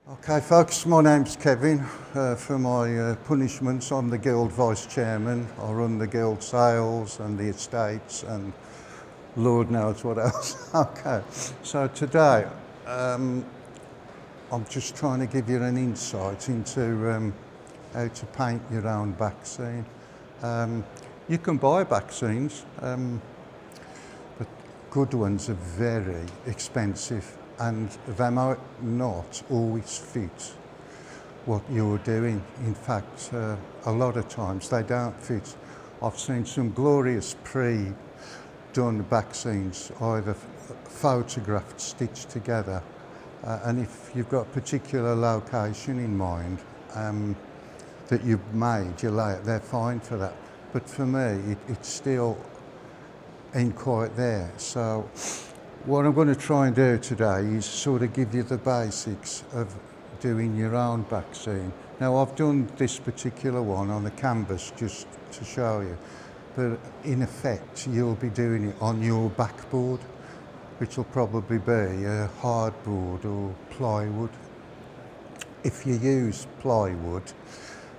Okay folks, my name's Kevin. For my punishments, I'm the Guild Vice Chairman. I run the Guild sales and the estates and Lord knows what else. Okay, so today I'm just trying to give you an insight into how to paint your own back scene. You can buy back scenes, but good ones are very expensive and they might not always fit what you're doing. In fact, a lot of times they don't fit. I've seen some glorious pre-done back scenes, either photographed, stitched together, and if you've got a particular location in mind that you've made your layout, they're fine for that. But for me, it still ain't quite there. So what I'm going to try and do today is sort of give you the basics of doing your own back scene. Now I've done this particular one on a canvas just to show you, but in effect you'll be doing it on your backboard, which will probably be a hardboard or plywood. If you use plywood,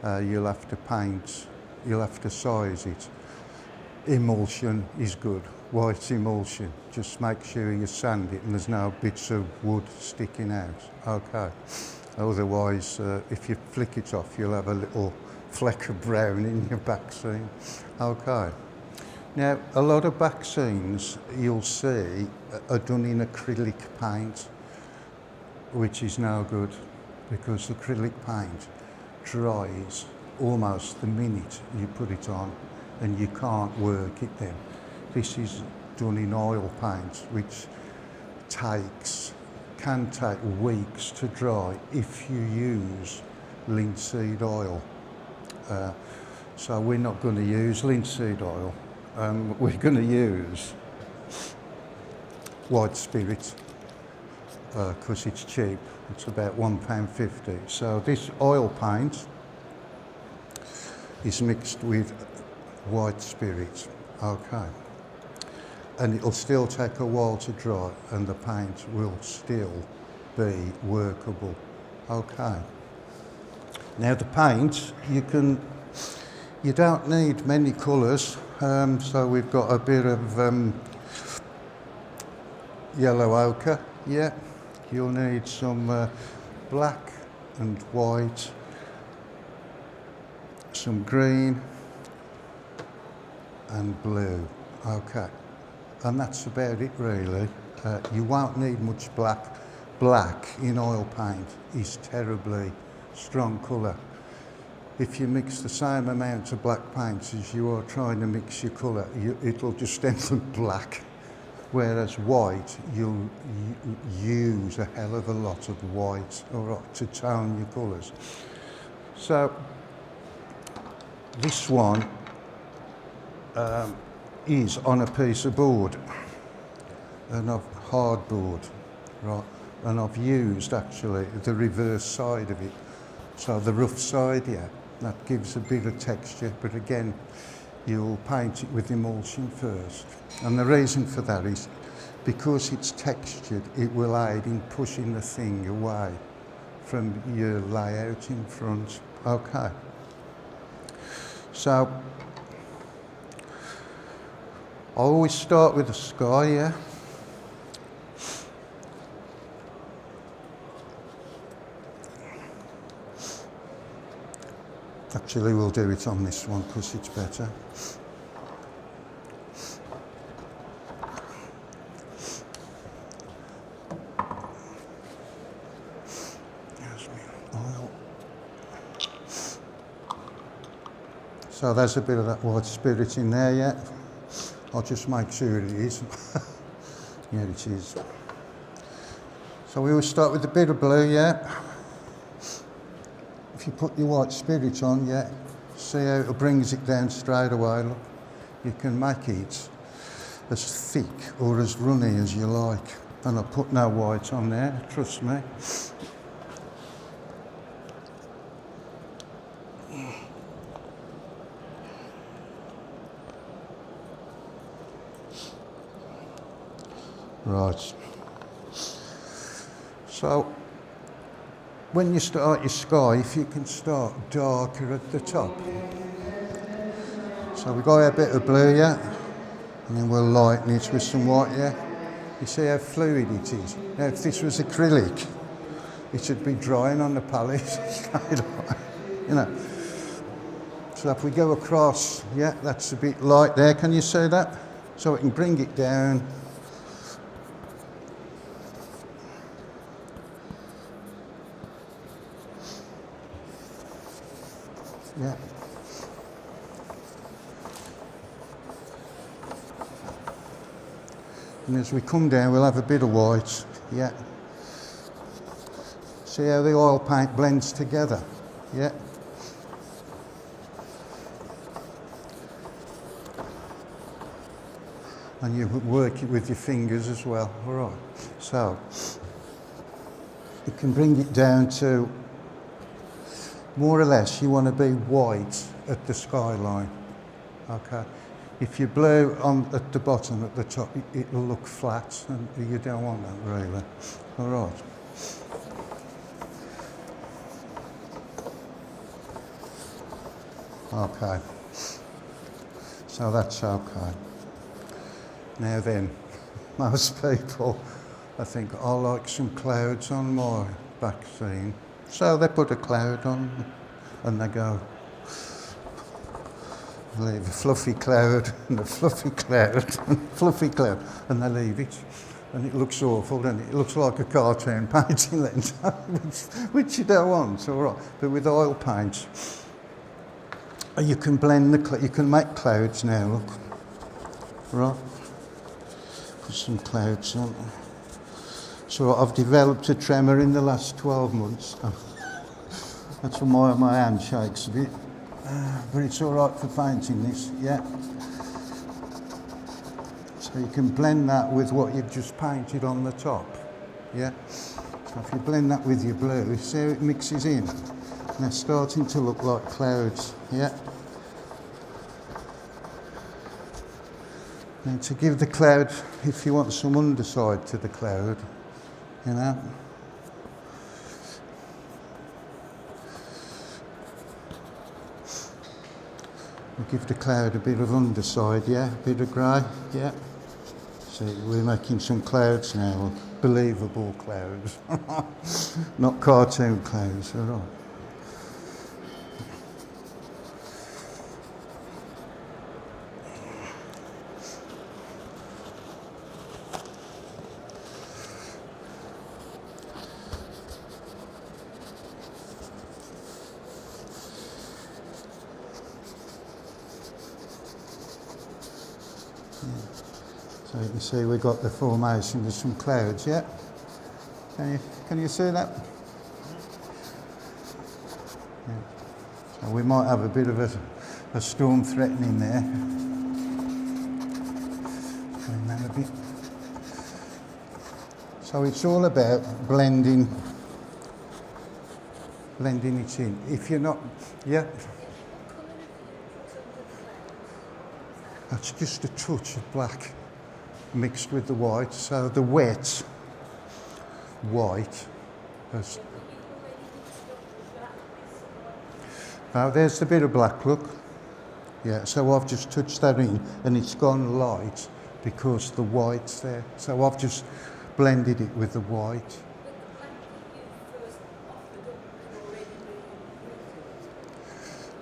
you'll have to size it. Emulsion is good. White emulsion, just make sure you sand it and there's no bits of wood sticking out. Okay, otherwise if you flick it off you'll have a little fleck of brown in your back scene. Okay, now a lot of back scenes you'll see are done in acrylic paint, which is no good because acrylic paint dries almost the minute you put it on and you can't work it then. This is done in oil paint, which can take weeks to dry if you use linseed oil. So we're not going to use linseed oil. We're going to use white spirit because it's cheap. It's about £1.50. So this oil paint is mixed with white spirit. Okay. And it'll still take a while to dry and the paint will still be workable. Okay. Now the paint, you don't need many colours, so we've got a bit of yellow ochre, yeah. You'll need some black and white, some green and blue, okay. And that's about it really. You won't need much black. Black in oil paint is terribly strong colour. If you mix the same amount of black paints as you are trying to mix your colour, it'll just end up black. Whereas white, you'll use a hell of a lot of white, all right, to tone your colours. So this one is on a piece of board, and of hardboard, right? And I've used actually the reverse side of it, so the rough side here, that gives a bit of texture, but again, you'll paint it with emulsion first. And the reason for that is because it's textured, it will aid in pushing the thing away from your layout in front. Okay. So I always start with the sky, yeah. Actually, we'll do it on this one because it's better. There's my oil. So there's a bit of that white spirit in there, yeah. I'll just make sure it is. Yeah, it is. So we always start with a bit of blue, yeah. If you put your white spirit on, yeah, see how it brings it down straight away, look. You can make it as thick or as runny as you like. And I put no white on there, trust me. Right. So when you start your sky, if you can start darker at the top. So we've got a bit of blue, yeah, and then we'll lighten it with some white, yeah. You see how fluid it is. Now, if this was acrylic, it should be drying on the palette straight away, you know. So if we go across, yeah, that's a bit light there. Can you see that? So we can bring it down. Yeah. And as we come down, we'll have a bit of white, yeah. See how the oil paint blends together, yeah. And you work it with your fingers as well, all right. So, you can bring it down to, more or less, you want to be white at the skyline, okay. If you blue on at the bottom, at the top, it'll look flat, and you don't want that really. All right. Okay. So that's okay. Now then, most people, I think, I like some clouds on my back scene. So they put a cloud on, and they go, leave a fluffy cloud and a fluffy cloud and a fluffy cloud, and they leave it, and it looks awful, and it looks like a cartoon painting then, which you don't want, all right. But with oil paint, you can blend you can make clouds now. Look, right. Put some clouds on. So I've developed a tremor in the last 12 months. That's why my hand shakes a bit. But it's all right for painting this, yeah. So you can blend that with what you've just painted on the top, yeah. So if you blend that with your blue, see how it mixes in? And they're starting to look like clouds, yeah. And to give the cloud, if you want some underside to the cloud, you know. Give the cloud a bit of underside, yeah, a bit of grey, yeah. See, we're making some clouds now, believable clouds, not cartoon clouds, all right. So you can see we've got the formation of some clouds, yeah? Can you see that? Yeah. So we might have a bit of a storm threatening there. Bring that a bit. So it's all about blending it in. If you're not, yeah? That's just a touch of black mixed with the white, so the wet white has... Now there's the bit of black, look. Yeah, so I've just touched that in and it's gone light because the white's there. So I've just blended it with the white.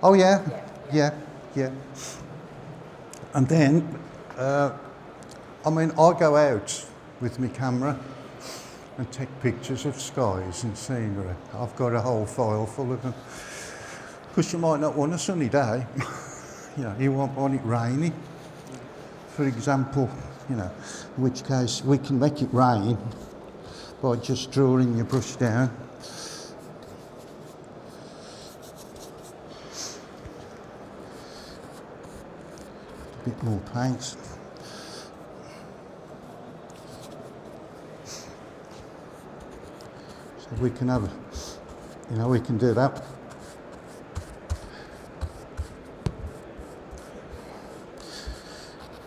Oh yeah, yeah. And then, I mean, I go out with my camera and take pictures of skies and scenery. I've got a whole file full of them. Because you might not want a sunny day. You know, you won't want it rainy. For example, you know, in which case we can make it rain by just drawing your brush down. A bit more paint. So we can have, you know, we can do that.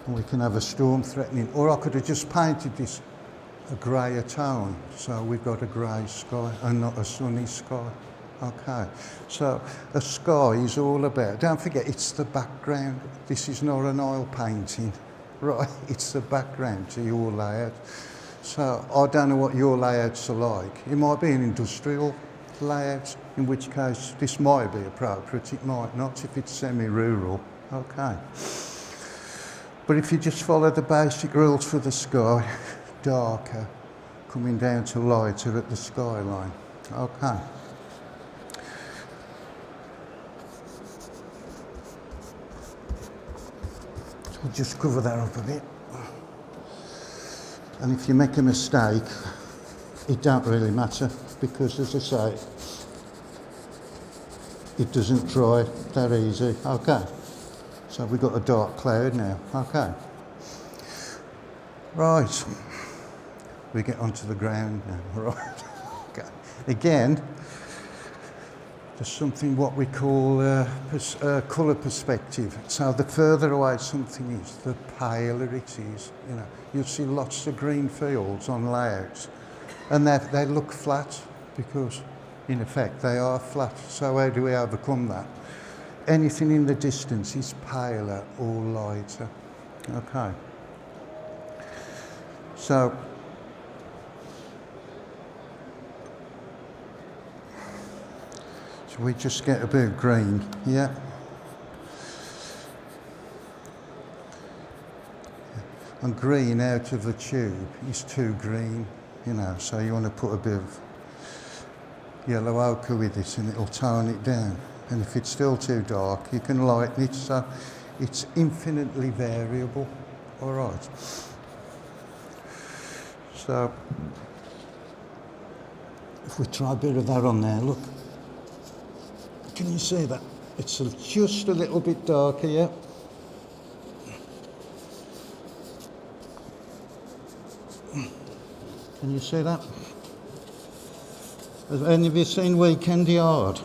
And we can have a storm threatening, or I could have just painted this a greyer tone. So we've got a grey sky and not a sunny sky. Okay, so a sky is all about, don't forget, it's the background. This is not an oil painting, right? It's the background to your layout. So I don't know what your layouts are like. It might be an industrial layout, in which case this might be appropriate, it might not if it's semi-rural. Okay. But if you just follow the basic rules for the sky, darker, coming down to lighter at the skyline. Okay. So we'll just cover that up a bit. And if you make a mistake, it don't really matter, because as I say, it doesn't dry that easy. Okay. So we've got a dark cloud now. Okay. Right. We get onto the ground now. Right. Okay. Again, there's something what we call colour perspective. So the further away something is, the paler it is. You know, you'll see lots of green fields on layouts, and they look flat because, in effect, they are flat. So how do we overcome that? Anything in the distance is paler or lighter. Okay. So we just get a bit of green, yeah. And green out of the tube is too green, you know, so you want to put a bit of yellow ochre with it and it'll tone it down. And if it's still too dark, you can lighten it, so it's infinitely variable. All right. So if we try a bit of that on there, look. Can you see that? It's just a little bit darker, yeah? Can you see that? Have any of you seen Weekend Yard?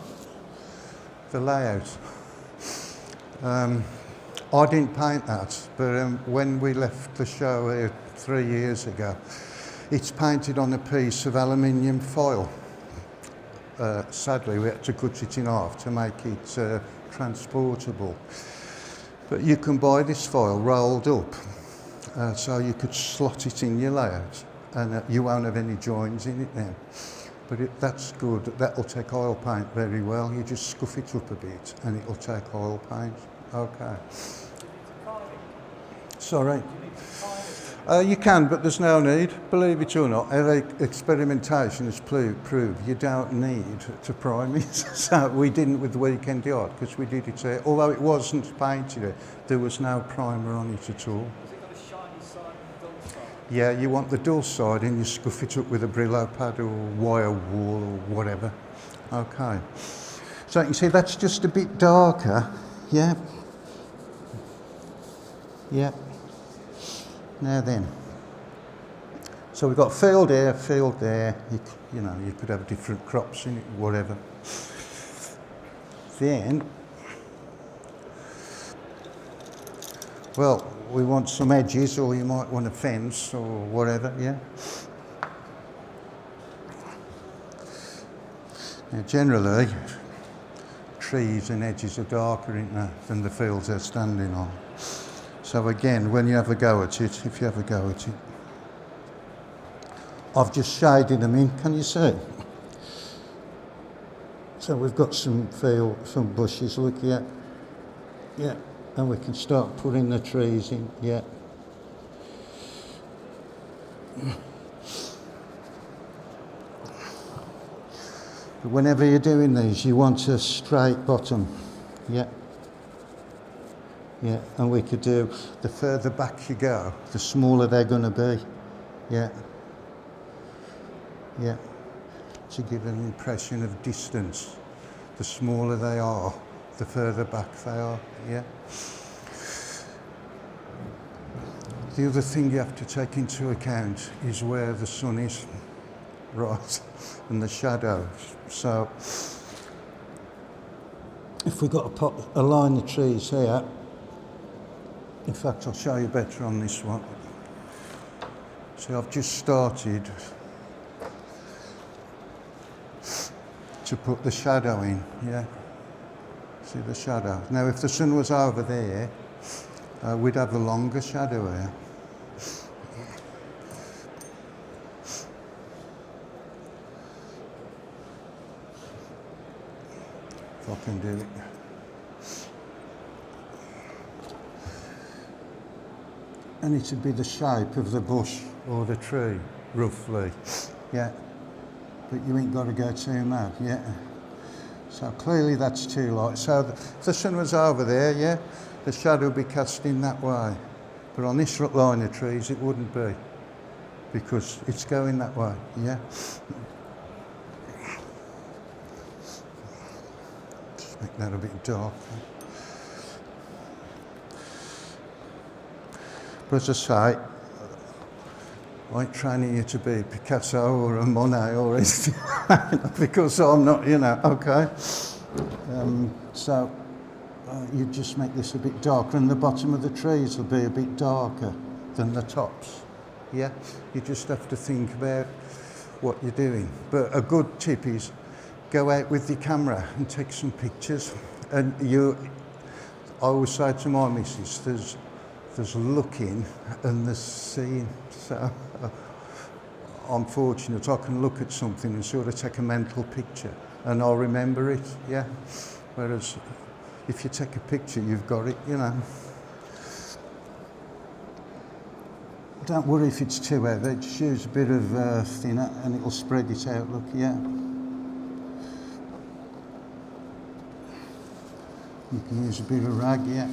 The layout. I didn't paint that, but when we left the show here 3 years ago, it's painted on a piece of aluminium foil. Sadly, we had to cut it in half to make it transportable. But you can buy this foil rolled up, so you could slot it in your layout, and you won't have any joins in it now. But that's good. That'll take oil paint very well. You just scuff it up a bit, and it'll take oil paint. Okay. Sorry. You can, but there's no need. Believe it or not, experimentation has proved you don't need to prime it. So we didn't with the Weekend Yard, because we did it here. Although it wasn't painted, there was no primer on it at all. Has it got a shiny side and a dull side? Yeah, you want the dull side, and you scuff it up with a Brillo pad or wire wool or whatever. Okay. So you can see that's just a bit darker. Yeah. Yeah. Now then, so we've got field here, field there. You know, you could have different crops in it, whatever. Then, well, we want some edges, or you might want a fence or whatever, yeah? Now, generally, trees and edges are darker, aren't they, than the fields they're standing on. So again, when you have a go at it, if you have a go at it, I've just shaded them in, can you see? So we've got some bushes, look, yeah, and we can start putting the trees in, yeah. But whenever you're doing these, you want a straight bottom, yeah. Yeah, and we could do, the further back you go, the smaller they're going to be. Yeah. Yeah. To give an impression of distance. The smaller they are, the further back they are. Yeah. The other thing you have to take into account is where the sun is, right, and the shadows. So, if we've got to align the trees here, in fact, I'll show you better on this one. So I've just started to put the shadow in, yeah. See the shadow? Now if the sun was over there, we'd have a longer shadow here. If I can do it. And it would be the shape of the bush or the tree, roughly, yeah. But you ain't got to go too mad, yeah. So clearly that's too light. So if the sun was over there, yeah, the shadow would be cast in that way. But on this line of trees, it wouldn't be, because it's going that way, yeah. Just make that a bit darker. But as I say, I ain't training you to be Picasso or a Monet or anything, because I'm not, you know, okay. So you just make this a bit darker, and the bottom of the trees will be a bit darker than the tops, yeah? You just have to think about what you're doing. But a good tip is go out with your camera and take some pictures. And I always say to my missus, there's looking and there's seeing. So I'm fortunate I can look at something and sort of take a mental picture and I'll remember it, yeah. Whereas if you take a picture, you've got it, you know. Don't worry if it's too heavy, just use a bit of thinner and it'll spread it out, look, yeah. You can use a bit of rag, yeah.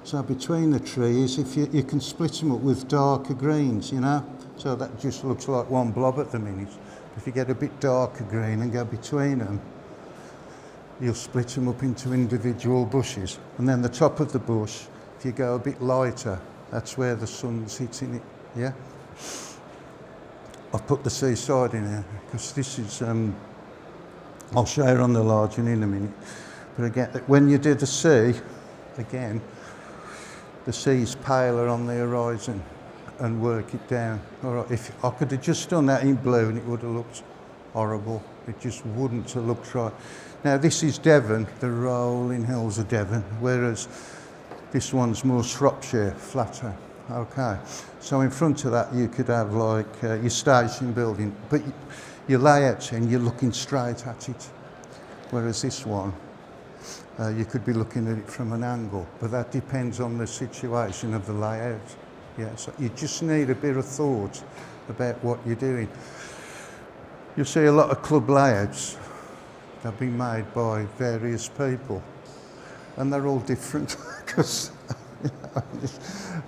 So between the trees, if you can split them up with darker greens, you know, so that just looks like one blob at the minute. If you get a bit darker green and go between them, you'll split them up into individual bushes. And then the top of the bush, if you go a bit lighter, that's where the sun's hitting it, yeah? I've put the seaside in here, because this is, I'll show you on the large one in a minute. But again, when you do the sea, again, the sea's paler on the horizon and work it down. All right, if I could have just done that in blue and it would have looked horrible. It just wouldn't have looked right. Now this is Devon, the rolling hills of Devon, whereas this one's more Shropshire, flatter. Okay, so in front of that you could have like your station building, but your layout's in, you're looking straight at it. Whereas this one, you could be looking at it from an angle, but that depends on the situation of the layout. Yeah, so you just need a bit of thought about what you're doing. You'll see a lot of club layouts that have been made by various people, and they're all different. Because,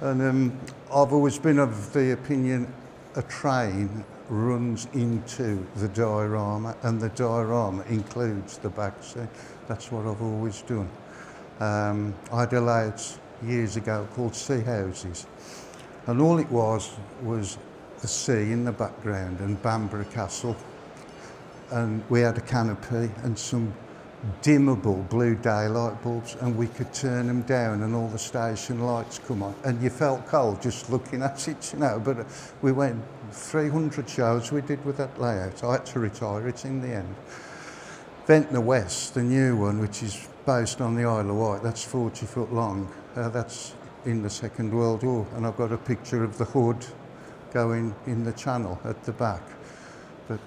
and I've always been of the opinion a train runs into the diorama, and the diorama includes the backscene. That's what I've always done. I had a layout years ago called Sea Houses, and all it was the sea in the background and Bamborough Castle, and we had a canopy and some dimmable blue daylight bulbs, and we could turn them down and all the station lights come on, and you felt cold just looking at it, you know. But we went 300 shows we did with that layout. I had to retire it in the end. Ventnor West, the new one, which is based on the Isle of Wight, that's 40 foot long. That's in the Second World War, and I've got a picture of the hood going in the channel at the back. But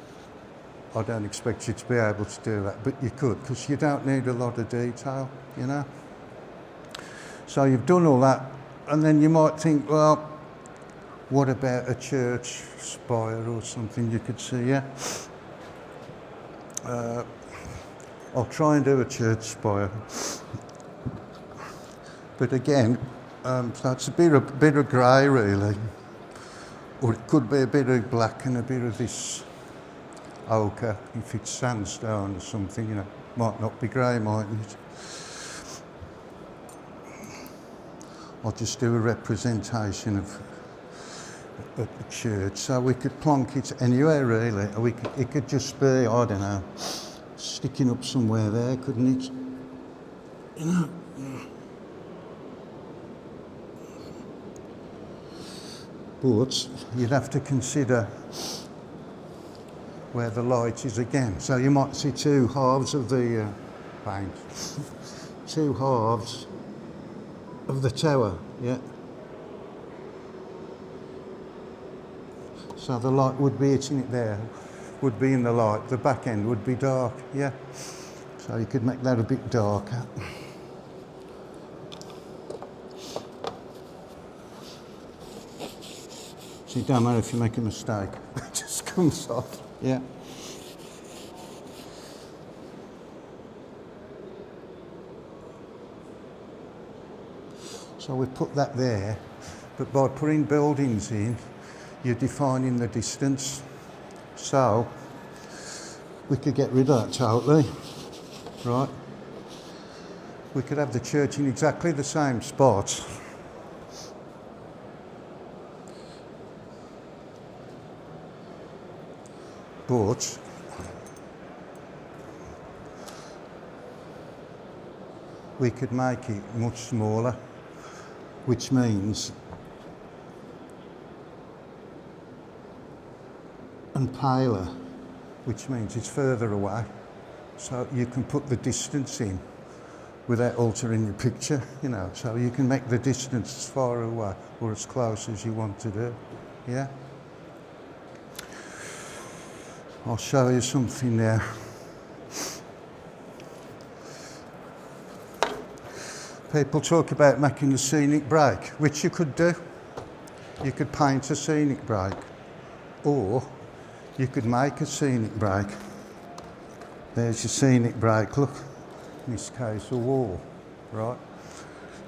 I don't expect you to be able to do that, but you could, because you don't need a lot of detail, you know. So you've done all that, and then you might think, well, what about a church spire or something you could see, yeah? I'll try and do a church spire. But again, so it's a bit of grey really, or it could be a bit of black and a bit of this ochre if it's sandstone or something, you know. Might not be grey, mightn't it? I'll just do a representation of at the church, so we could plonk it anywhere really. It could just be, I don't know, sticking up somewhere there, couldn't it? You know. But you'd have to consider where the light is again. So you might see two halves of the paint, two halves of the tower, yeah. So the light would be hitting it there, would be in the light, the back end would be dark, yeah. So you could make that a bit darker. So you don't matter if you make a mistake, it just comes off, yeah. So we put that there, but by putting buildings in, you're defining the distance. So we could get rid of that totally, right? We could have the church in exactly the same spot. But we could make it much smaller, which means and paler, which means it's further away. So you can put the distance in without altering your picture, you know. So you can make the distance as far away or as close as you want to do, yeah? I'll show you something there. People talk about making a scenic break, which you could do. You could paint a scenic break, or you could make a scenic break. There's your scenic break, look. In this case, a wall, right?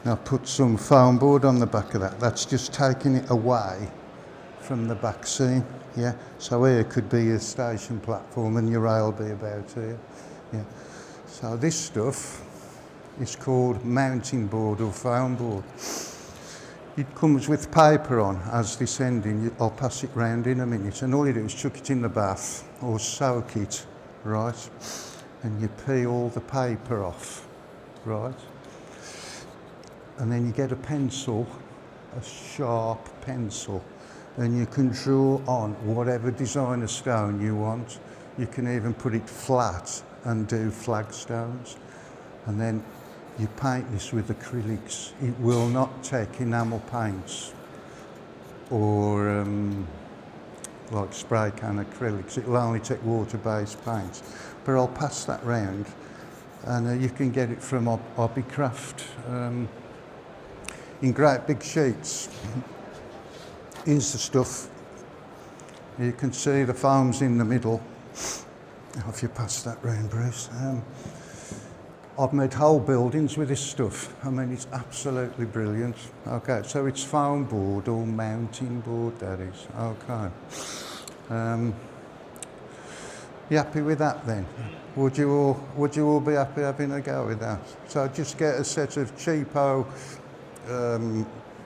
Now put some foam board on the back of that. That's just taking it away from the back scene, yeah? So here could be your station platform and your rail be about here, yeah? So this stuff is called mounting board or foam board. It comes with paper on as this ending. I'll pass it round in a minute, and all you do is chuck it in the bath or soak it, right? And you peel the paper off, right? And then you get a pencil, a sharp pencil, and you can draw on whatever design of stone you want. You can even put it flat and do flagstones. And then you paint this with acrylics. It will not take enamel paints or like spray can acrylics. It will only take water-based paints. But I'll pass that round, and you can get it from Hobbycraft in great big sheets. Here's the stuff. You can see the foam's in the middle. If you pass that round, Bruce. I've made whole buildings with this stuff. I mean, it's absolutely brilliant. Okay, so it's foam board or mounting board, that is. Okay. You happy with that then? Would you all be happy having a go with that? So just get a set of cheapo.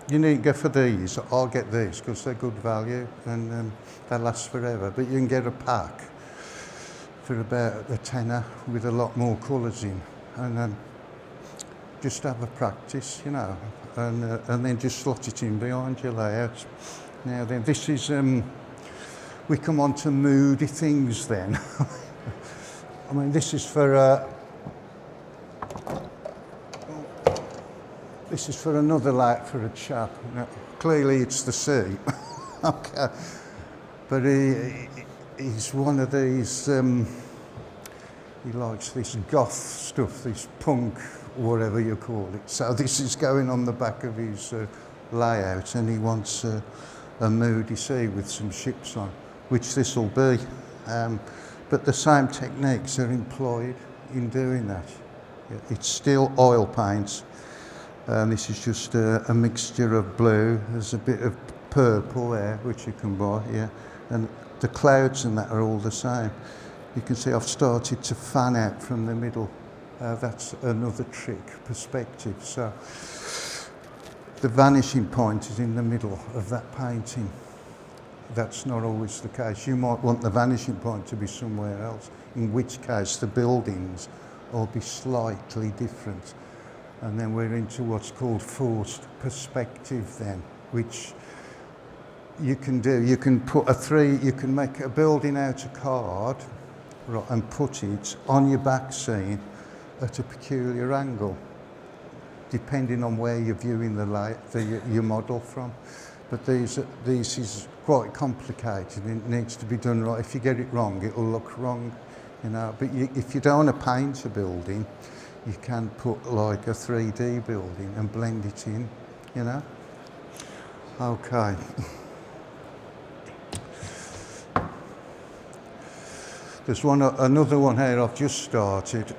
You need to go for these. I'll get these because they're good value and they last forever. But you can get a pack for about a tenner with a lot more colours in, and just have a practice, you know, and then just slot it in behind your layout. Now then, this is we come on to moody things then. I mean, this is for another light for a chap. Now, clearly it's the sea. Okay. But he's one of these, he likes this goth stuff, this punk, whatever you call it. So this is going on the back of his layout, and he wants a moody sea with some ships on, which this will be. But the same techniques are employed in doing that. It's still oil paints. This is just a mixture of blue. There's a bit of purple there, which you can buy, yeah. And the clouds and that are all the same. You can see I've started to fan out from the middle. That's another trick, perspective. So the vanishing point is in the middle of that painting. that's not always the case. You might want the vanishing point to be somewhere else, in which case the buildings will be slightly different. And then we're into what's called forced perspective then, which you can do. You can put you can make a building out of card, right, and put it on your back scene at a peculiar angle, depending on where you're viewing your model from. But these is quite complicated and it needs to be done right. If you get it wrong, it'll look wrong, you know. But if you don't want to paint a building, you can put like a 3D building and blend it in, you know. Okay. There's another one here I've just started.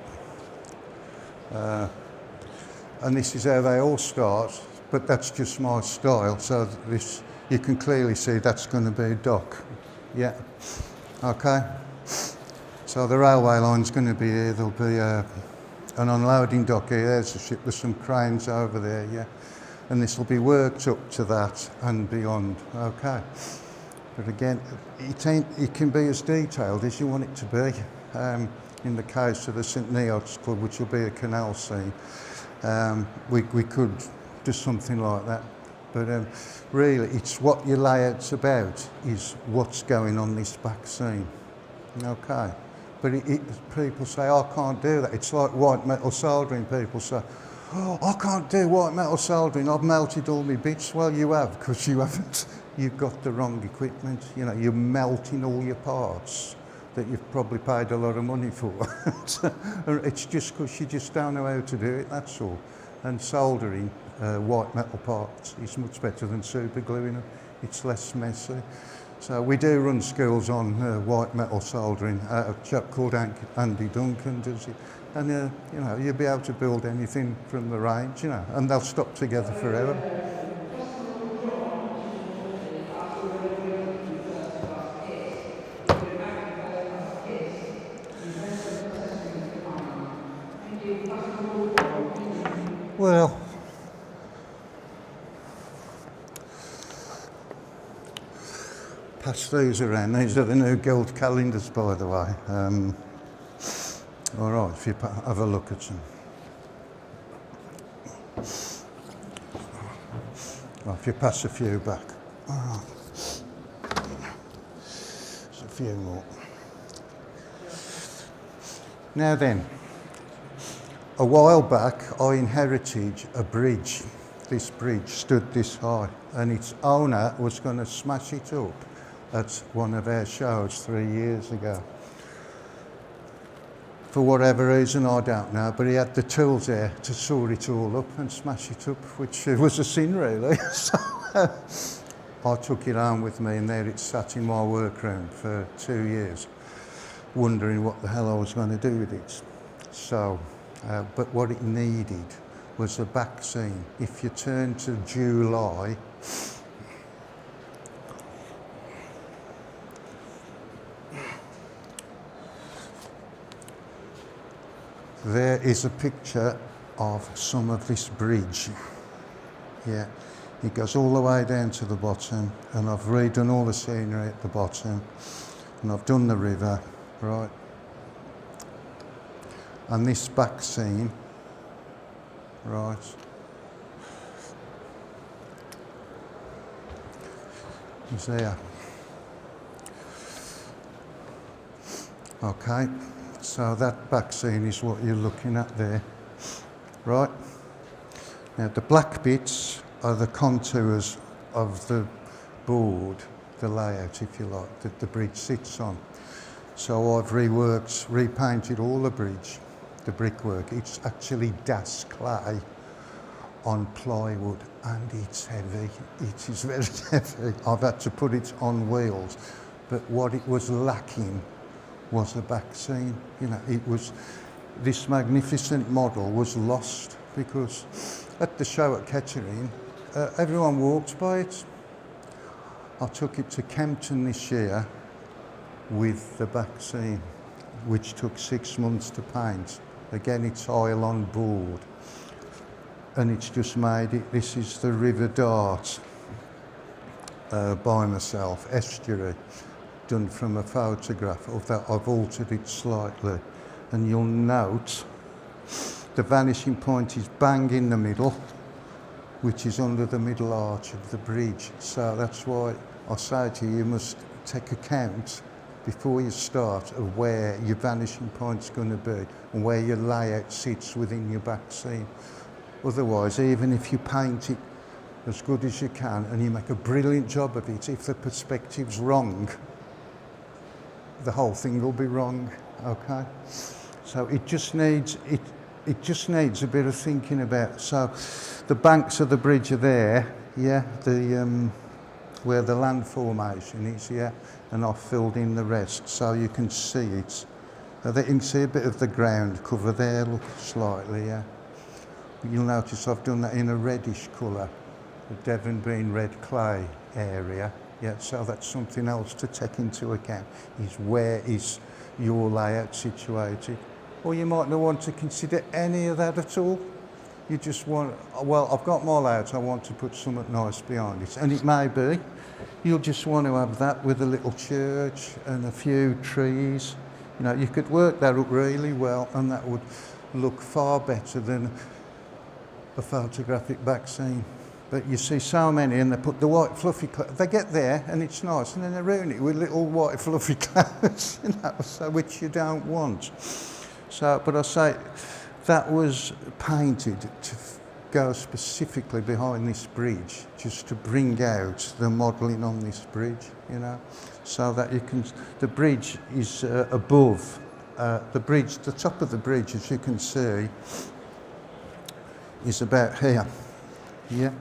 And this is how they all start, but that's just my style. So this, you can clearly see that's going to be a dock. Yeah. Okay. So the railway line's going to be here. There'll be an unloading dock here. There's a ship with some cranes over there. Yeah. And this will be worked up to that and beyond. Okay. But again, it can be as detailed as you want it to be. In the case of the St Neots Club, which will be a canal scene, we could do something like that. But really, it's what your layout's about, is what's going on this back scene. Okay. But people say, oh, I can't do that. It's like white metal soldering. People say, oh, I can't do white metal soldering. I've melted all my bits. Well, you have, because you haven't. You've got the wrong equipment. You know, you're melting all your parts that you've probably paid a lot of money for. It's just because you just don't know how to do it, that's all. And soldering white metal parts is much better than super gluing them. It's less messy. So we do run schools on white metal soldering. A chap called Andy Duncan does it. And you know, you'll be able to build anything from the range, you know, and they'll stop together forever. Well, pass these around. These are the new Guild calendars, by the way. All right, if you have a look at them. Well, if you pass a few back. All right. There's a few more. Now then. A while back, I inherited a bridge. This bridge stood this high, and its owner was going to smash it up at one of our shows 3 years ago. For whatever reason, I don't know, but he had the tools there to saw it all up and smash it up, which was a sin, really. So I took it home with me, and there it sat in my workroom for 2 years, wondering what the hell I was going to do with it. So. But what it needed was a back scene. If you turn to July, there is a picture of some of this bridge. Yeah, it goes all the way down to the bottom, and I've redone all the scenery at the bottom, and I've done the river, right? And this back scene, right, is there. Okay, so that back scene is what you're looking at there, right? Now the black bits are the contours of the board, the layout, if you like, that the bridge sits on. So I've repainted all the bridge. The brickwork, it's actually Das clay on plywood, and it's heavy. It is very heavy. I've had to put it on wheels, but what it was lacking was a back scene. You know, it was, this magnificent model was lost because at the show at Kettering, everyone walked by it. I took it to Kempton this year with the back scene, which took 6 months to paint. Again, it's oil on board, and it's just made it. This is the River Dart, by myself, estuary, done from a photograph of that. I've altered it slightly, and you'll note the vanishing point is bang in the middle, which is under the middle arch of the bridge. So that's why I say to you, you must take account before you start of where your vanishing point's going to be and where your layout sits within your back scene. Otherwise, even if you paint it as good as you can and you make a brilliant job of it, if the perspective's wrong, the whole thing will be wrong, okay? So it just needs a bit of thinking about. So the banks of the bridge are there, yeah, where the land formation is, yeah, and I've filled in the rest so you can see it. You can see a bit of the ground cover there, look slightly, yeah. You'll notice I've done that in a reddish colour, the Devon being red clay area, yeah, so that's something else to take into account, is where is your layout situated. Or you might not want to consider any of that at all. You just want, well, I've got my layout, I want to put something nice behind it. And it may be, you'll just want to have that with a little church and a few trees. You know, you could work that up really well and that would look far better than a photographic back scene. But you see so many and they put the white fluffy clouds, they get there and it's nice and then they ruin it with little white fluffy clouds, you know, so which you don't want. So, but I say, that was painted to go specifically behind this bridge, just to bring out the modelling on this bridge, you know, so that you can, the bridge is above, the bridge, the top of the bridge, as you can see, is about here, yeah.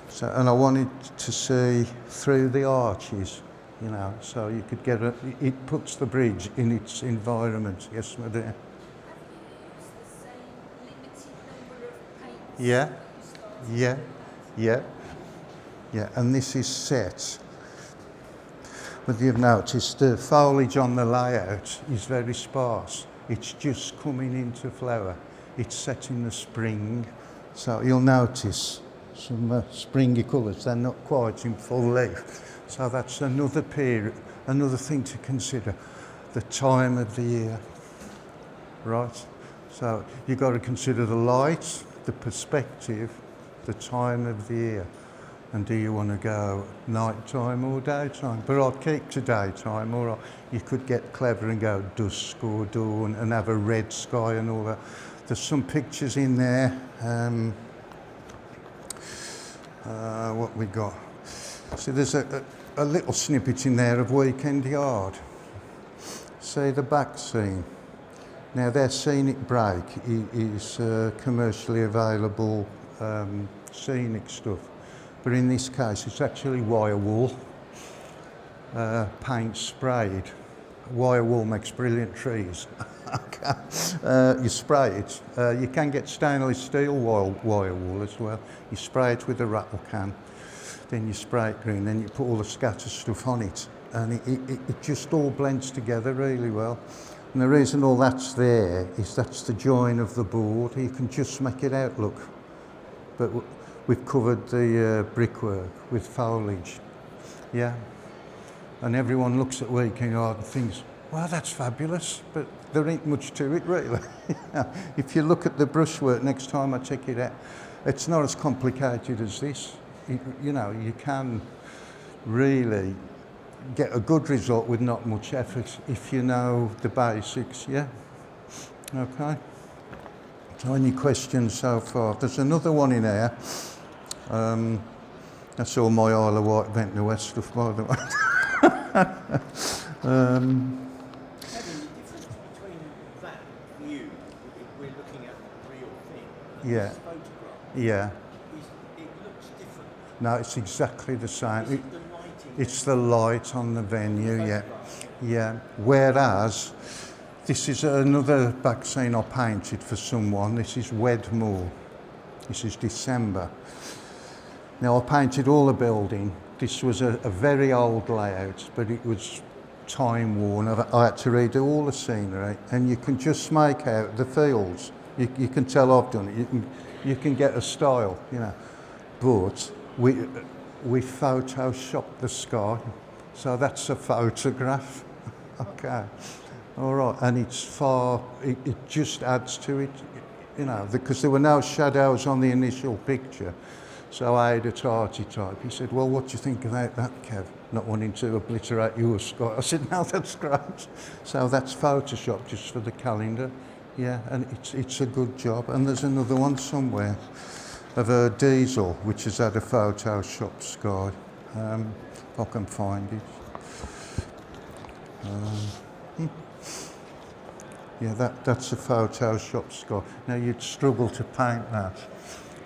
So, and I wanted to see through the arches, you know, so you could get it puts the bridge in its environment, yes, my dear. Yeah, yeah, yeah, yeah, and this is set. But you've noticed the foliage on the layout is very sparse. It's just coming into flower. It's set in the spring, so you'll notice some springy colours. They're not quite in full leaf. So that's another period, another thing to consider, the time of the year, right? So you've got to consider the light, the perspective, the time of the year, and do you want to go night time or daytime? But I'd keep to daytime, or you could get clever and go dusk or dawn and have a red sky and all that. There's some pictures in there. What we got? So there's a little snippet in there of Weekend Yard. See the back scene. Now their scenic break is commercially available scenic stuff, but in this case it's actually wire wool, paint sprayed. Wire wool makes brilliant trees. Okay. You spray it. You can get stainless steel wire wool as well. You spray it with a rattle can, then you spray it green, then you put all the scatter stuff on it, and it just all blends together really well. And the reason all that's there is that's the join of the board. You can just make it out look. But we've covered the brickwork with foliage, yeah. And everyone looks at Weekend Yard and thinks, wow, that's fabulous, but there ain't much to it really. If you look at the brushwork next time I check it out, it's not as complicated as this. You know, you can really get a good result with not much effort if you know the basics, yeah? Okay. So any questions so far? There's another one in here. That's all my Isle of Wight, Ventnor West stuff, by the way. Kevin, the difference between that view, if we're looking at the real thing, and Yeah. this photograph, Yeah. it looks different. No, it's exactly the same. Is it the lighting? It's the light on the venue, yeah. Photograph? Yeah. Whereas, this is another back scene I painted for someone. This is Wedmore. This is December. Now, I painted all the building. This was a very old layout, but it was time worn. I had to redo all the scenery, and you can just make out the fields. You can tell I've done it. You can get a style, you know. But we photoshopped the sky. So that's a photograph. Okay. All right. And it's far, it just adds to it, you know, because there were no shadows on the initial picture. So I had a tarty type. He said, well, what do you think about that, Kev? Not wanting to obliterate your sky. I said, no, that's great. So that's Photoshop just for the calendar. Yeah, and it's a good job. And there's another one somewhere of a diesel, which has had a Photoshop sky. If I can find it. Yeah, that's a Photoshop sky. Now, you'd struggle to paint that.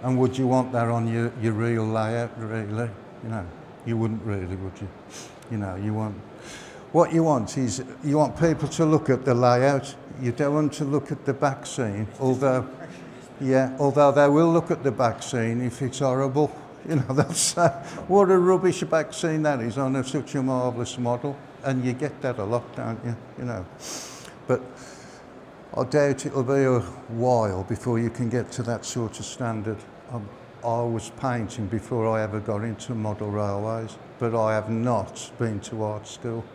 And would you want that on your real layout, really? You know, you wouldn't really, would you? You know, you want... What you want is, you want people to look at the layout. You don't want to look at the back scene, although they will look at the back scene if it's horrible. You know, they'll say, what a rubbish back scene that is on such a marvellous model. And you get that a lot, don't you? You know. But I doubt it'll be a while before you can get to that sort of standard. I was painting before I ever got into model railways, but I have not been to art school.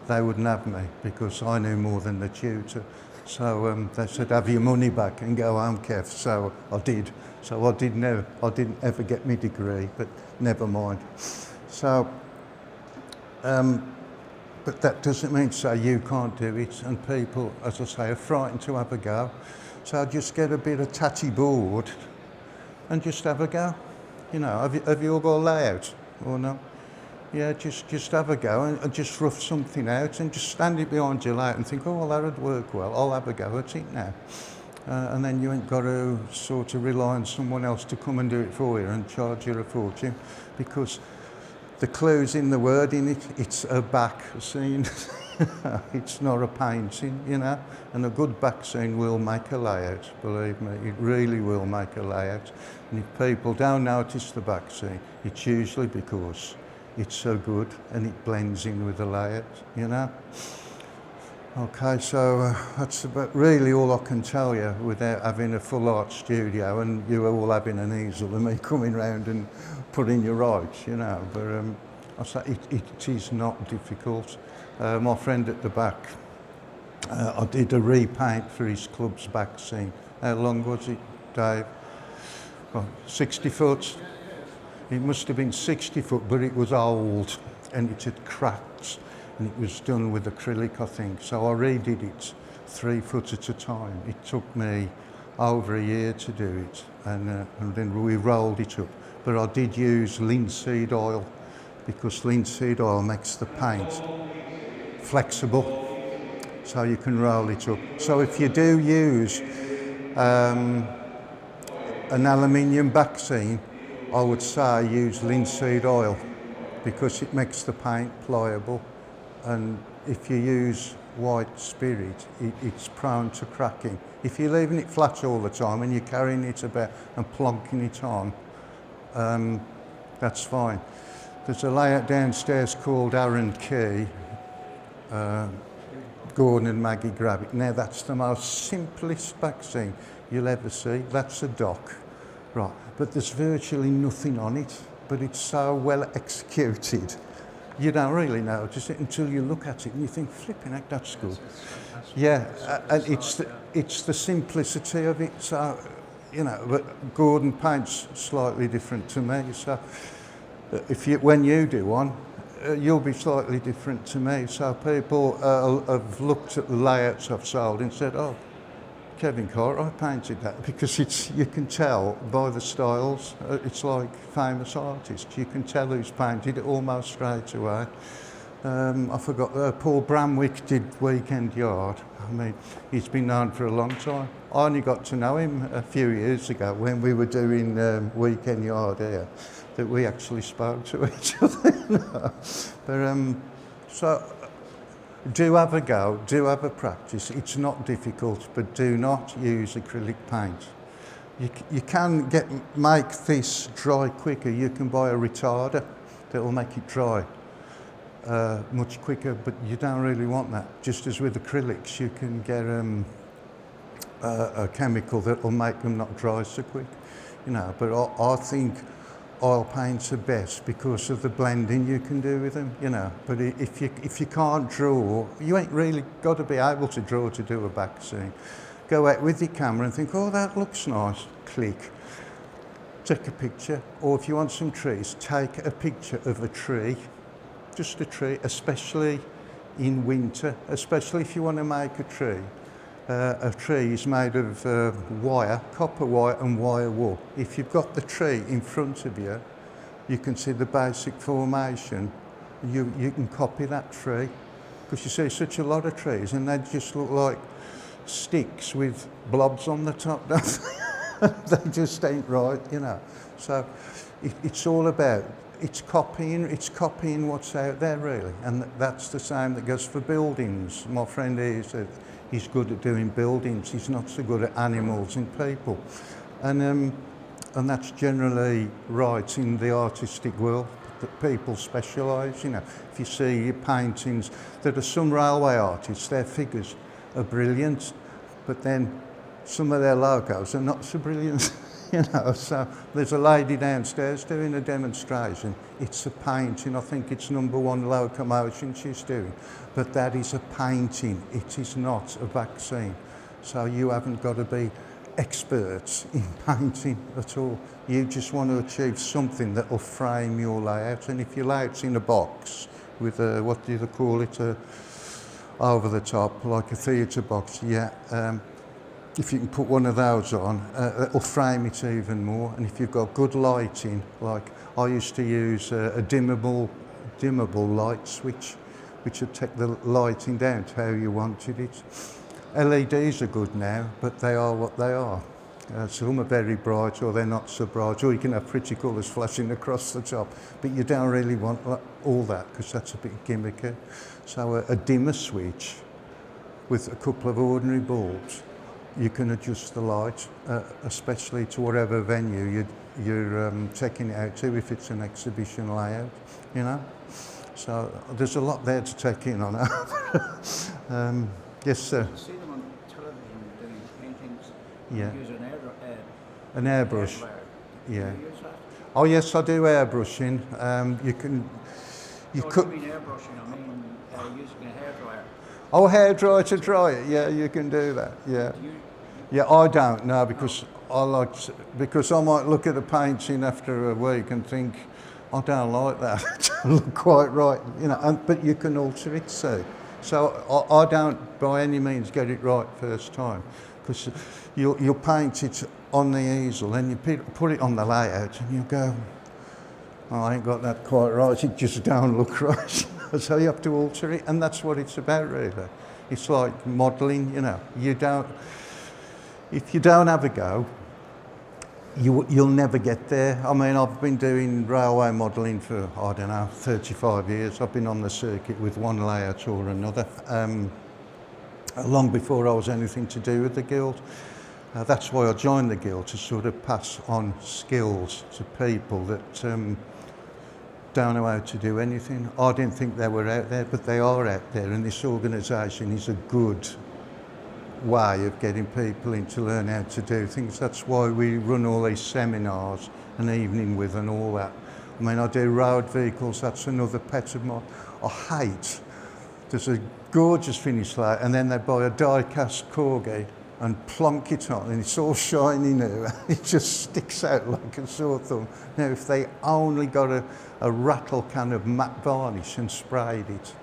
They wouldn't have me because I knew more than the tutor. So they said, have your money back and go home, Kev. So I did. So I didn't ever get my degree, but never mind. So, but that doesn't mean to say you can't do it, and people, as I say, are frightened to have a go. So just get a bit of tatty board and just have a go. You know, have you all got a layout or no? Yeah, just have a go and just rough something out and just stand it behind your layout and think, oh, well, that would work well, I'll have a go at it now. And then you ain't got to sort of rely on someone else to come and do it for you and charge you a fortune, because the clue's in the word in it. It's a back scene. It's not a painting, you know. And a good back scene will make a layout, believe me. It really will make a layout. And if people don't notice the back scene, it's usually because it's so good and it blends in with the layout, you know. Okay, so that's about really all I can tell you without having a full art studio and you all having an easel and me coming round and putting you right, you know. But I say it is not difficult. My friend at the back, I did a repaint for his club's back scene. How long was it, Dave? Well, 60 foot. It must have been 60 foot, but it was old and it had cracked. And it was done with acrylic, I think. So I redid it 3 foot at a time. It took me over a year to do it, and then we rolled it up. But I did use linseed oil, because linseed oil makes the paint flexible, so you can roll it up. So if you do use an aluminium backscene, I would say use linseed oil, because it makes the paint pliable. And if you use white spirit, it's prone to cracking. If you're leaving it flat all the time and you're carrying it about and plonking it on, that's fine. There's a layout downstairs called Aaron Key. Gordon and Maggie grab it. Now that's the most simplest backscene you'll ever see. That's a dock, right? But there's virtually nothing on it, but it's so well executed. You don't really notice it until you look at it and you think, flipping heck, that's good. Yeah, and it's the simplicity of it. So, you know, but Gordon paints slightly different to me. So, when you do one, you'll be slightly different to me. So people have looked at the layouts I've sold and said, oh, Kevin Cartwright painted that, because you can tell by the styles. It's like famous artists. You can tell who's painted it almost straight away. I forgot, Paul Bramwick did Weekend Yard. I mean, he's been known for a long time. I only got to know him a few years ago when we were doing Weekend Yard here, that we actually spoke to each other. But so, do have a go, do have a practice. It's not difficult, but do not use acrylic paint. You can make this dry quicker. You can buy a retarder that will make it dry much quicker, but you don't really want that. Just as with acrylics, you can get a chemical that will make them not dry so quick. You know, but I think oil paints are best because of the blending you can do with them, you know. But if you can't draw, you ain't really got to be able to draw to do a back scene. Go out with your camera and think, oh, that looks nice. Click. Take a picture. Or if you want some trees, take a picture of a tree. Just a tree, especially in winter, especially if you want to make a tree. A tree is made of wire, copper wire and wire wool. If you've got the tree in front of you, you can see the basic formation. You can copy that tree, because you see such a lot of trees and they just look like sticks with blobs on the top, don't they? They just ain't right, you know. So it's all about, it's copying what's out there really, and that's the same that goes for buildings. My friend here said he's good at doing buildings, he's not so good at animals and people, and that's generally right in the artistic world, that people specialise. You know, if you see your paintings, there are some railway artists, their figures are brilliant, but then some of their logos are not so brilliant. You know, so there's a lady downstairs doing a demonstration. It's a painting. I think it's number 1 locomotion she's doing. But that is a painting. It is not a back scene. So you haven't got to be experts in painting at all. You just want to achieve something that will frame your layout. And if your layout's in a box with a, what do they call it, over the top, like a theatre box, yeah. If you can put one of those on, it'll frame it even more. And if you've got good lighting, like I used to use a dimmable light switch, which would take the lighting down to how you wanted it. LEDs are good now, but they are what they are. Some are very bright, or they're not so bright, or you can have pretty colours flashing across the top, but you don't really want all that, because that's a bit gimmicky. So a dimmer switch with a couple of ordinary bulbs, you can adjust the light, especially to whatever venue you're taking it out to, if it's an exhibition layout, you know. So there's a lot there to take in on that. Yes, sir. You see them on television doing paintings. Yeah. Use an airbrush. airbrush. Yeah. Do you use that? Oh yes, I do airbrushing. You can. You No, I could. don't mean airbrushing. I mean using a hairdryer. Oh, hairdryer to dry it. Yeah, you can do that. Yeah. Do you, Yeah, I don't know, because because I might look at a painting after a week and think, I don't like that. It doesn't look quite right, you know. But you can alter it, so I don't by any means get it right first time, because you'll paint it on the easel and you put it on the layout and you go, oh, I ain't got that quite right. It just don't look right. So you have to alter it, and that's what it's about really. It's like modelling, you know. If you don't have a go, you'll never get there. I mean, I've been doing railway modelling for, I don't know, 35 years. I've been on the circuit with one layout or another, long before I was anything to do with the Guild. That's why I joined the Guild, to sort of pass on skills to people that don't know how to do anything. I didn't think they were out there, but they are out there, and this organisation is a good way of getting people in to learn how to do things. That's why we run all these seminars, an evening with and all that. I mean, I do road vehicles, that's another pet of mine. I hate, there's a gorgeous finish layout and then they buy a die-cast corgi and plonk it on and it's all shiny new. It just sticks out like a sore thumb. Now, if they only got a rattle can of matte varnish and sprayed it,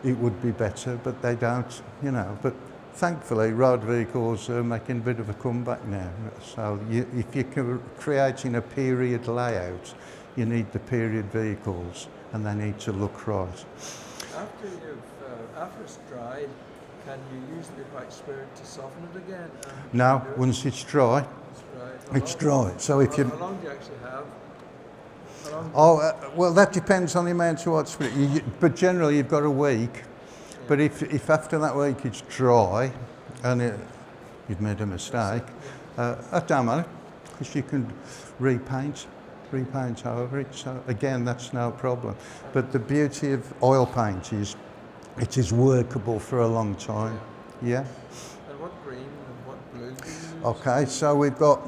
it would be better, but they don't, you know. But thankfully, road vehicles are making a bit of a comeback now. So if you're creating a period layout, you need the period vehicles and they need to look right. After it's dried, can you use the white spirit to soften it again? No, once it's dry, it's dry. So if you... How long do you actually have? Well, that depends on the amount of white spirit. But generally, you've got a week. But if after that week it's dry and you've made a mistake, that don't matter, because you can repaint over it. So again, that's no problem. But the beauty of oil paint is it is workable for a long time. Yeah. And what green and what blue do you use? Okay, so we've got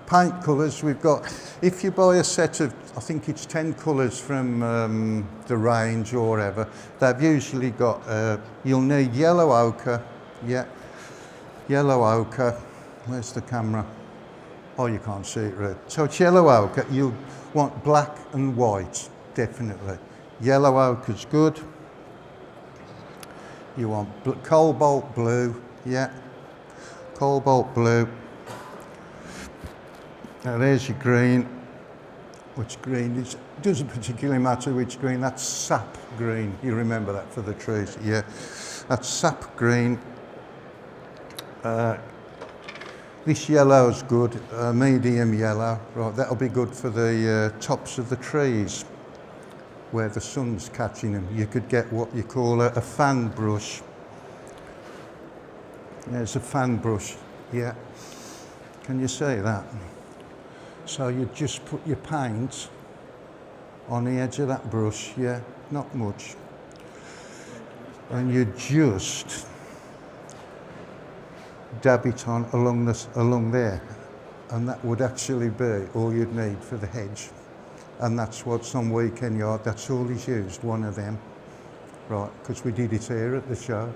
paint colours, we've got, if you buy a set of, I think it's 10 colours from the range or whatever, they've usually got, you'll need yellow ochre, yeah, yellow ochre, where's the camera? Oh, you can't see it red. So it's yellow ochre, you want black and white, definitely. Yellow ochre's good. You want cobalt blue, yeah, cobalt blue. Now there's your green. Which green is, doesn't particularly matter which green, that's sap green. You remember that for the trees, yeah. That's sap green. This yellow's good, medium yellow. Right, that'll be good for the tops of the trees where the sun's catching them. You could get what you call a fan brush. There's a fan brush, yeah. Can you see that? So you just put your paint on the edge of that brush, yeah, not much. And you just dab it on along there. And that would actually be all you'd need for the hedge. And that's what's on Weekend Yard, that's all he's used, one of them. Right, because we did it here at the show.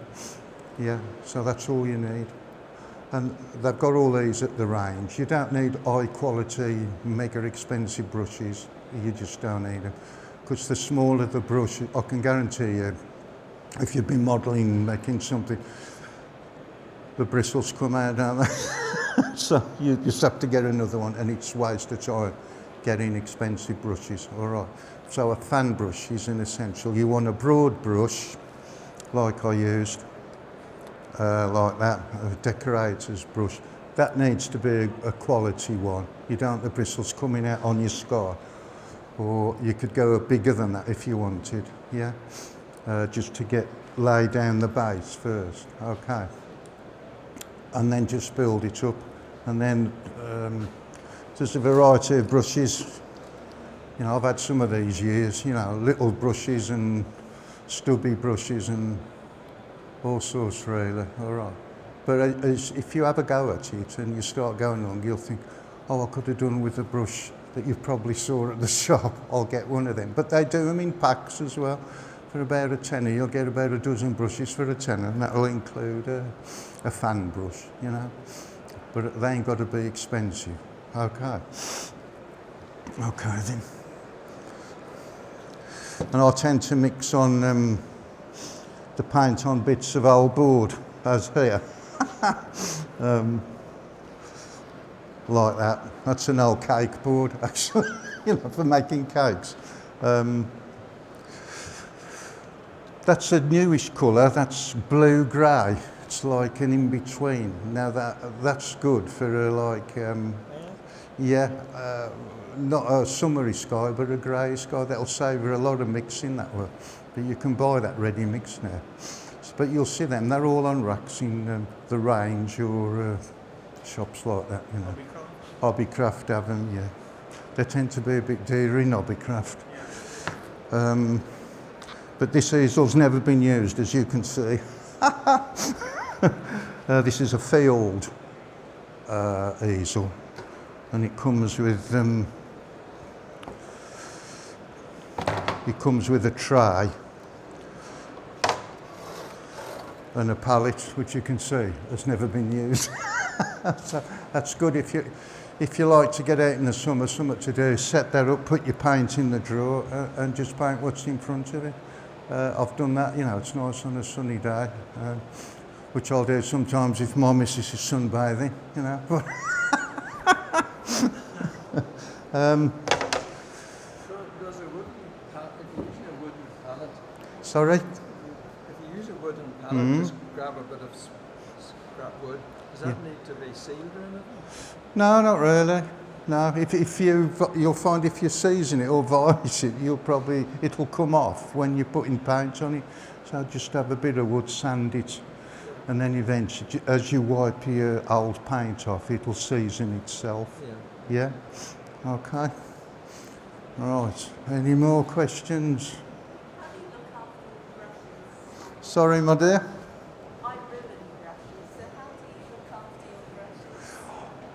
Yeah, so that's all you need. And they've got all these at the range. You don't need high quality, mega expensive brushes. You just don't need them. Because the smaller the brush, I can guarantee you, if you've been modelling, making something, the bristles come out, don't they? So you just have to get another one, and it's a waste of time getting expensive brushes. All right. So a fan brush is an essential. You want a broad brush, like I used. Like that, a decorator's brush. That needs to be a quality one. You don't want the bristles coming out on your scar. Or you could go bigger than that if you wanted, yeah? Just to lay down the base first, okay. And then just build it up. And then there's a variety of brushes. You know, I've had some of these years, you know, little brushes and stubby brushes and all sorts really, all right. But if you have a go at it and you start going along, you'll think, oh, I could have done with a brush that you probably saw at the shop. I'll get one of them. But they do them in packs as well. For about a tenner, you'll get about a dozen brushes for a tenner, and that'll include a fan brush, you know. But they ain't got to be expensive. Okay. Okay then. And I tend to mix on the paint on bits of old board, as here. Like that. That's an old cake board, actually, you know, for making cakes. That's a newish colour, that's blue-grey. It's like an in-between. Now that's good for not a summery sky, but a grey sky. That'll save her a lot of mixing that way. But you can buy that ready mix now. But you'll see them, they're all on racks in the range or shops like that, you know. Hobbycraft have them, yeah. They tend to be a bit dearer in Hobbycraft. But this easel's never been used, as you can see. This is a field easel, and it comes with a tray and a pallet, which you can see has never been used. So that's good if you like to get out in the summer, something to do, set that up, put your paint in the drawer and just paint what's in front of it. I've done that, you know, it's nice on a sunny day, which I'll do sometimes if my missus is sunbathing, you know. Does a wooden pallet, if you're using a wooden pallet, Sorry? if you use a wooden pallet, just grab a bit of scrap wood, does that need to be sealed or anything? No, not really. No, you'll find if you season it or varnish it, it'll come off when you're putting paint on it. So just have a bit of wood, sand it, and then eventually, as you wipe your old paint off, it'll season itself. Yeah? Okay. Right. Any more questions? Sorry, my dear?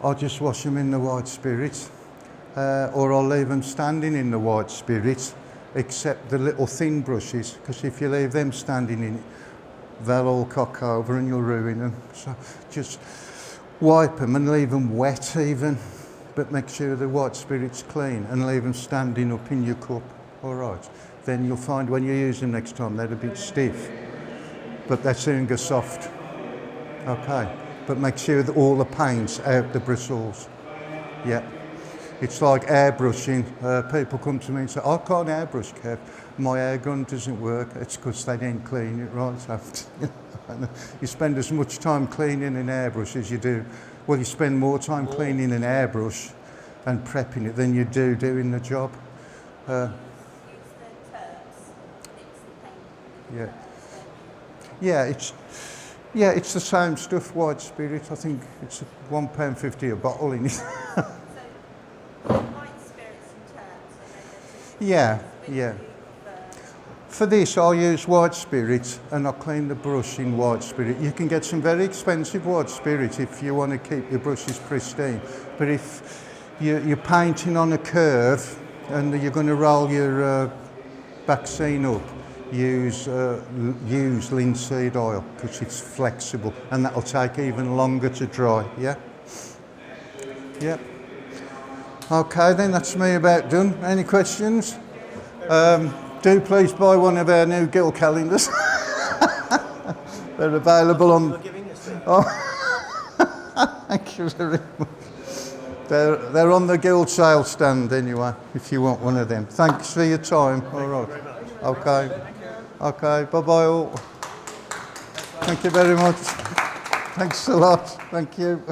I'll just wash them in the white spirit, or I'll leave them standing in the white spirit, except the little thin brushes, because if you leave them standing in it, they'll all cock over and you'll ruin them. So just wipe them and leave them wet even, but make sure the white spirit's clean and leave them standing up in your cup. All right. Then you'll find when you use them next time they're a bit stiff, but they soon go soft. Okay. But make sure that all the paint's out the bristles. Yeah. It's like airbrushing. People come to me and say, I can't airbrush, Kev. My air gun doesn't work. It's because they didn't clean it right. So, you spend as much time cleaning an airbrush as you do. Well, you spend more time cleaning an airbrush and prepping it than you do doing the job. Yeah. Yeah, it's the same stuff, white spirit. I think it's £1.50 a bottle in it. So white spirits and turps. Yeah. For this, I'll use white spirit and I'll clean the brush in white spirit. You can get some very expensive white spirit if you want to keep your brushes pristine. But if you're painting on a curve and you're going to roll your backscene up, use linseed oil because it's flexible and that'll take even longer to dry. Yeah. Okay, then that's me about done. Any questions? Do please buy one of our new Guild calendars. They're available on. You're giving us the Oh, thank you very much. They're on the Guild sale stand anyway. If you want one of them. Thanks for your time. All right. Okay. Okay, bye-bye all. Thank you very much. Thanks a lot. Thank you.